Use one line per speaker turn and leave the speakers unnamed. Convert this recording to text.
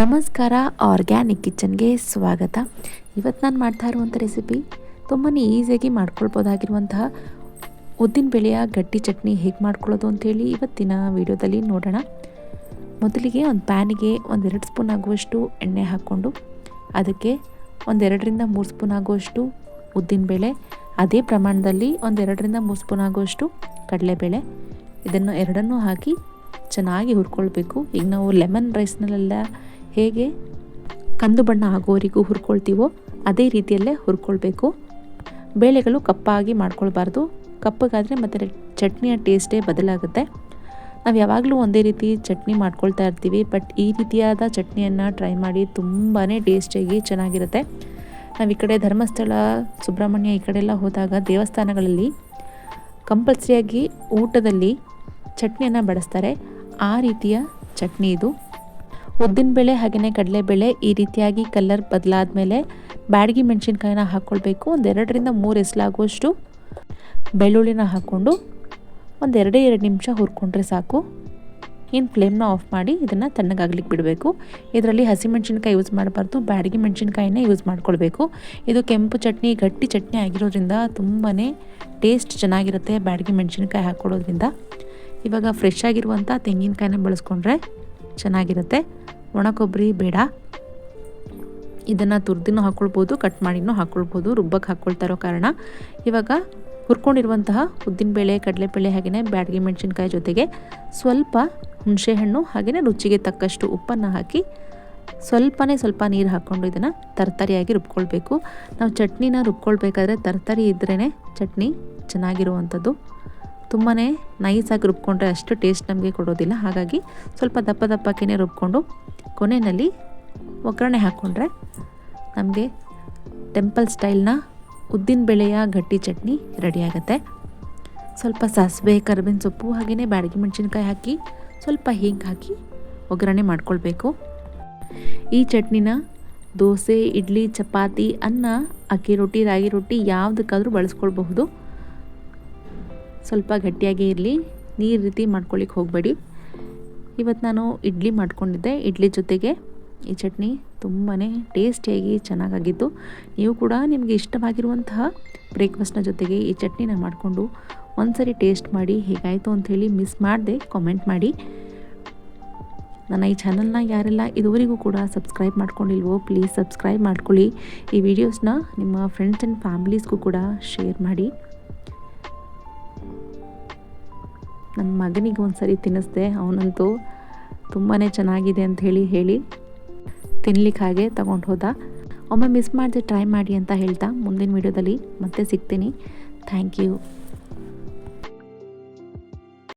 ನಮಸ್ಕಾರ, ಆರ್ಗ್ಯಾನಿಕ್ ಕಿಚನ್ಗೆ ಸ್ವಾಗತ. ಇವತ್ತು ನಾನು ಮಾಡ್ತಾ ಇರುವಂಥ ರೆಸಿಪಿ ತುಂಬಾ ಈಸಿಯಾಗಿ ಮಾಡ್ಕೊಳ್ಬೋದಾಗಿರುವಂತಹ ಉದ್ದಿನ ಬೇಳೆಯ ಗಟ್ಟಿ ಚಟ್ನಿ ಹೇಗೆ ಮಾಡ್ಕೊಳ್ಳೋದು ಅಂಥೇಳಿ ಇವತ್ತಿನ ವಿಡಿಯೋದಲ್ಲಿ ನೋಡೋಣ. ಮೊದಲಿಗೆ ಒಂದು ಪ್ಯಾನಿಗೆ 1-2 ಸ್ಪೂನ್ ಆಗುವಷ್ಟು ಎಣ್ಣೆ ಹಾಕ್ಕೊಂಡು ಅದಕ್ಕೆ 1-2ರಿಂದ 3 ಸ್ಪೂನ್ ಆಗುವಷ್ಟು ಉದ್ದಿನಬೇಳೆ, ಅದೇ ಪ್ರಮಾಣದಲ್ಲಿ 1-2ರಿಂದ 3 ಸ್ಪೂನ್ ಆಗುವಷ್ಟು ಕಡಲೆಬೇಳೆ, ಇದನ್ನು ಎರಡನ್ನೂ ಹಾಕಿ ಚೆನ್ನಾಗಿ ಹುರ್ಕೊಳ್ಬೇಕು. ಈಗ ನಾವು ಲೆಮನ್ ರೈಸ್ನಲ್ಲೆಲ್ಲ ಹೇಗೆ ಕಂದು ಬಣ್ಣ ಆಗೋವರೆಗೂ ಹುರ್ಕೊಳ್ತೀವೋ ಅದೇ ರೀತಿಯಲ್ಲೇ ಹುರ್ಕೊಳ್ಬೇಕು. ಬೇಳೆಗಳು ಕಪ್ಪಾಗಿ ಮಾಡ್ಕೊಳ್ಬಾರ್ದು. ಕಪ್ಪಗಾದರೆ ಮತ್ತು ಚಟ್ನಿಯ ಟೇಸ್ಟೇ ಬದಲಾಗುತ್ತೆ. ನಾವು ಯಾವಾಗಲೂ ಒಂದೇ ರೀತಿ ಚಟ್ನಿ ಮಾಡ್ಕೊಳ್ತಾ ಇರ್ತೀವಿ, ಬಟ್ ಈ ರೀತಿಯಾದ ಚಟ್ನಿಯನ್ನು ಟ್ರೈ ಮಾಡಿ ತುಂಬಾ ಟೇಸ್ಟಿಯಾಗಿ ಚೆನ್ನಾಗಿರುತ್ತೆ. ನಾವು ಈ ಕಡೆ ಧರ್ಮಸ್ಥಳ, ಸುಬ್ರಹ್ಮಣ್ಯ ಈ ಕಡೆ ಎಲ್ಲ ಹೋದಾಗ ದೇವಸ್ಥಾನಗಳಲ್ಲಿ ಕಂಪಲ್ಸರಿಯಾಗಿ ಊಟದಲ್ಲಿ ಚಟ್ನಿಯನ್ನು ಬಡಿಸ್ತಾರೆ. ಆ ರೀತಿಯ ಚಟ್ನಿ ಇದು. ಉದ್ದಿನಬೇಳೆ ಹಾಗೆಯೇ ಕಡಲೆಬೇಳೆ ಈ ರೀತಿಯಾಗಿ ಕಲರ್ ಬದಲಾದ ಮೇಲೆ ಬ್ಯಾಡಗಿ ಮೆಣಸಿನ್ಕಾಯಿನ ಹಾಕ್ಕೊಳ್ಬೇಕು. 1-2ರಿಂದ 3 ಎಸಲಾಗುವಷ್ಟು ಬೆಳ್ಳುಳ್ಳಿನ ಹಾಕ್ಕೊಂಡು 1-2 ನಿಮಿಷ ಹುರ್ಕೊಂಡ್ರೆ ಸಾಕು. ಇನ್ನು ಫ್ಲೇಮ್ನ ಆಫ್ ಮಾಡಿ ಇದನ್ನು ತಣ್ಣಗಾಗ್ಲಿಕ್ಕೆ ಬಿಡಬೇಕು. ಇದರಲ್ಲಿ ಹಸಿಮೆಣಸಿನ್ಕಾಯಿ ಯೂಸ್ ಮಾಡಬಾರ್ದು, ಬ್ಯಾಡಗಿ ಮೆಣಸಿನ್ಕಾಯಿನೇ ಯೂಸ್ ಮಾಡ್ಕೊಳ್ಬೇಕು. ಇದು ಕೆಂಪು ಚಟ್ನಿ, ಗಟ್ಟಿ ಚಟ್ನಿ ಆಗಿರೋದ್ರಿಂದ ತುಂಬಾ ಟೇಸ್ಟ್ ಚೆನ್ನಾಗಿರುತ್ತೆ ಬ್ಯಾಡಗಿ ಮೆಣಸಿನ್ಕಾಯಿ ಹಾಕ್ಕೊಳ್ಳೋದ್ರಿಂದ. ಇವಾಗ ಫ್ರೆಶ್ ಆಗಿರುವಂಥ ತೆಂಗಿನಕಾಯಿನ ಬಳಸ್ಕೊಂಡ್ರೆ ಚೆನ್ನಾಗಿರುತ್ತೆ. ಒಣ ಕೊಬ್ಬರಿ ಬೇಡ. ಇದನ್ನು ತುರಿದಿನೂ ಹಾಕ್ಕೊಳ್ಬೋದು, ಕಟ್ ಮಾಡಿನೂ ಹಾಕ್ಕೊಳ್ಬೋದು, ರುಬ್ಬಕ್ಕೆ ಹಾಕ್ಕೊಳ್ತಾ ಇರೋ ಕಾರಣ. ಇವಾಗ ಹುರ್ಕೊಂಡಿರುವಂತಹ ಉದ್ದಿನಬೇಳೆ, ಕಡಲೆಬೇಳೆ ಹಾಗೆಯೇ ಬ್ಯಾಡಗಿ ಮೆಣಸಿನ್ಕಾಯಿ ಜೊತೆಗೆ ಸ್ವಲ್ಪ ಹುಣಸೆಹಣ್ಣು ಹಾಗೆಯೇ ರುಚಿಗೆ ತಕ್ಕಷ್ಟು ಉಪ್ಪನ್ನು ಹಾಕಿ ಸ್ವಲ್ಪ ನೀರು ಹಾಕ್ಕೊಂಡು ಇದನ್ನು ತರತರಿಯಾಗಿ ರುಬ್ಕೊಳ್ಬೇಕು. ನಾವು ಚಟ್ನಿನ ರುಬ್ಕೊಳ್ಬೇಕಾದ್ರೆ ತರತರಿ ಇದ್ರೇ ಚಟ್ನಿ ಚೆನ್ನಾಗಿರುವಂಥದ್ದು. ತುಂಬಾ ನೈಸಾಗಿ ರುಬ್ಕೊಂಡ್ರೆ ಅಷ್ಟು ಟೇಸ್ಟ್ ನಮಗೆ ಕೊಡೋದಿಲ್ಲ. ಹಾಗಾಗಿ ಸ್ವಲ್ಪ ದಪ್ಪಕ್ಕೆ ರುಬ್ಕೊಂಡು ಕೊನೆಯಲ್ಲಿ ಒಗ್ಗರಣೆ ಹಾಕ್ಕೊಂಡ್ರೆ ನಮಗೆ ಟೆಂಪಲ್ ಸ್ಟೈಲ್ನ ಉದ್ದಿನಬೇಳೆಯ ಗಟ್ಟಿ ಚಟ್ನಿ ರೆಡಿಯಾಗುತ್ತೆ. ಸ್ವಲ್ಪ ಸಾಸಿವೆ, ಕರಿಬೇವಿನ ಸೊಪ್ಪು ಹಾಗೆಯೇ ಬ್ಯಾಡಗಿ ಮೆಣಸಿನ್ಕಾಯಿ ಹಾಕಿ ಸ್ವಲ್ಪ ಹಿಂಗೆ ಹಾಕಿ ಒಗ್ಗರಣೆ ಮಾಡ್ಕೊಳ್ಬೇಕು. ಈ ಚಟ್ನಿನ ದೋಸೆ, ಇಡ್ಲಿ, ಚಪಾತಿ, ಅನ್ನ, ಅಕ್ಕಿ ರೊಟ್ಟಿ, ರಾಗಿ ರೊಟ್ಟಿ ಯಾವುದಕ್ಕಾದರೂ ಬಳಸ್ಕೊಳ್ಬಹುದು. ಸ್ವಲ್ಪ ಗಟ್ಟಿಯಾಗೇ ಇರಲಿ, ನೀರು ರೀತಿ ಮಾಡ್ಕೊಳ್ಳಿಕ್ಕೆ ಹೋಗಬೇಡಿ. ಇವತ್ತು ನಾನು ಇಡ್ಲಿ ಮಾಡ್ಕೊಂಡಿದ್ದೆ. ಇಡ್ಲಿ ಜೊತೆಗೆ ಈ ಚಟ್ನಿ ತುಂಬಾ ಟೇಸ್ಟಿಯಾಗಿ ಚೆನ್ನಾಗಾಗಿತ್ತು. ನೀವು ಕೂಡ ನಿಮಗೆ ಇಷ್ಟವಾಗಿರುವಂತಹ ಬ್ರೇಕ್ಫಾಸ್ಟ್ನ ಜೊತೆಗೆ ಈ ಚಟ್ನಿನ ಮಾಡಿಕೊಂಡು ಒಂದ್ಸರಿ ಟೇಸ್ಟ್ ಮಾಡಿ ಹೇಗಾಯಿತು ಅಂಥೇಳಿ ಮಿಸ್ ಮಾಡದೆ ಕಾಮೆಂಟ್ ಮಾಡಿ. ನನ್ನ ಈ ಚಾನಲ್ನ ಯಾರೆಲ್ಲ ಇದುವರೆಗೂ ಕೂಡ ಸಬ್ಸ್ಕ್ರೈಬ್ ಮಾಡ್ಕೊಂಡಿಲ್ವೋ ಪ್ಲೀಸ್ ಸಬ್ಸ್ಕ್ರೈಬ್ ಮಾಡ್ಕೊಳ್ಳಿ. ಈ ವಿಡಿಯೋಸ್ನ ನಿಮ್ಮ ಫ್ರೆಂಡ್ಸ್ ಆ್ಯಂಡ್ ಫ್ಯಾಮಿಲೀಸ್ಗೂ ಕೂಡ ಶೇರ್ ಮಾಡಿ. ನನ್ನ ಮಗನಿಗೆ ಒಂದ್ಸರಿ ತಿನ್ನಿಸ್ದೆ, ಅವನಂತೂ ತುಂಬಾ ಚೆನ್ನಾಗಿದೆ ಅಂತ ಹೇಳಿ ತಿನ್ಲಿಕ್ಕೆ ಹಾಗೆ ತಗೊಂಡು ಹೋದ. ಒಮ್ಮೆ ಮಿಸ್ ಮಾಡದೆ ಟ್ರೈ ಮಾಡಿ ಅಂತ ಹೇಳ್ತಾ ಮುಂದಿನ ವಿಡಿಯೋದಲ್ಲಿ ಮತ್ತೆ ಸಿಗ್ತೀನಿ. Thank you.